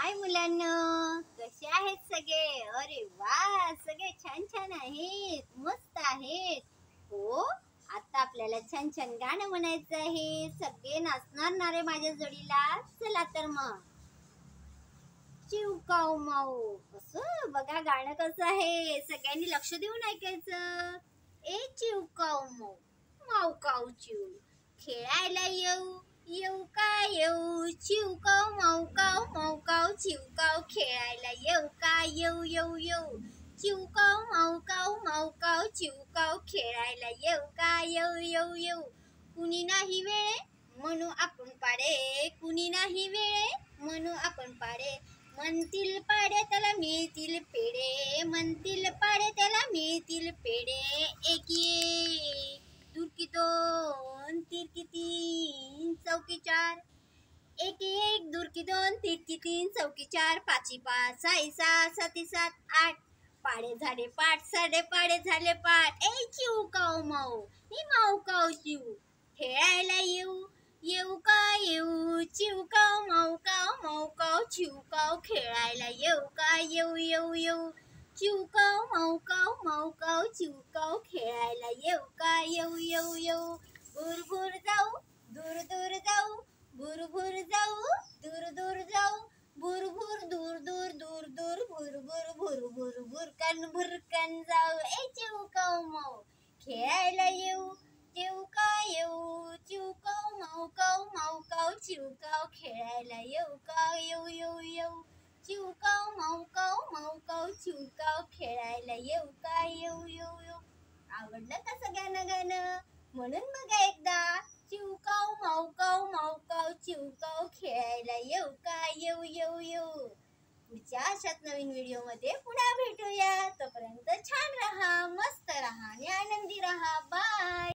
हाय मुलांनो, कसे आहेत सगळे? अरे वा, सगळे छान छान आहेत, मस्त आहेत. हो, आता आपल्याला छान छान गाणं म्हणायचं आहे. सगळे नाचणार ना रे माझ्या जोडीला? चला तर मग. चिवकाऊ माऊ, कसं बघा गाणं कसं आहे. सगळ्यांनी लक्ष देऊन ऐकायचं. ए चिवकाऊ माऊ, माऊ काऊ चिव, खेळायला येऊ येऊ का येऊ, चिवकाऊ माऊ काऊ चिवकाऊ, खेळायला येऊ का येऊ येऊ येऊ, चिवकाऊ माऊ काऊ चिवकाऊ, खेळायला येऊ का येऊ येऊ येऊ. कुणी नाही वेळे म्हणू आपण पाडे, कुणी नाही वेळे म्हणू आपण पाडे, म्हणतील पाडे त्याला मिळतील पेढे, म्हणतील पाडे त्याला मिळतील पेढे. एक एक दुरकी दोन तिरकी तीन चौकी चार, एक एक दुरकी दोन तिरकी तीन चौकी चार, पाची पाच साई सात साती सात आठ, पाडे झाले पाठ साडे पाडे झाले पाठ. ए चिवकाऊ माऊ मी माऊ काऊ चिव, खेळायला येऊ येऊ का येऊ, चिवकाऊ माऊ काऊ चिवकाऊ, खेळायला येऊ का येऊ येऊ येऊ, चिवकाऊ माऊ काऊ चिवकाऊ, खेळायला येऊ का येऊ येऊ येऊ. भूर भूर जाऊ दूर दूर जाऊ, भूर भूर जाऊ दूर दूर जाऊ, भूर भूर दूर दूर दूर दूर, भूर भूर भूर भूर भुरकन जाऊ. ए चिवकाऊ माऊ खेळायला येऊ येऊ का येऊ, चिवकाऊ माऊ काऊ चिवकाऊ, खेळायला येऊ का येऊ येऊ येऊ, चिवकाऊ माऊ काऊ चिवकाऊ, खेळायला येऊ का येऊ येऊ येऊ. आवडलं का सगळ्यांना गाणं? म्हणून बघा एकदा, चिवकाऊ माऊ काऊ चिवकाऊ, खेळायला येऊ का येऊ येऊ येऊ. पुढच्या अशाच नवीन व्हिडिओ मध्ये पुन्हा भेटूया. तोपर्यंत छान राहा, मस्त राहा आणि आनंदी राहा. बाय.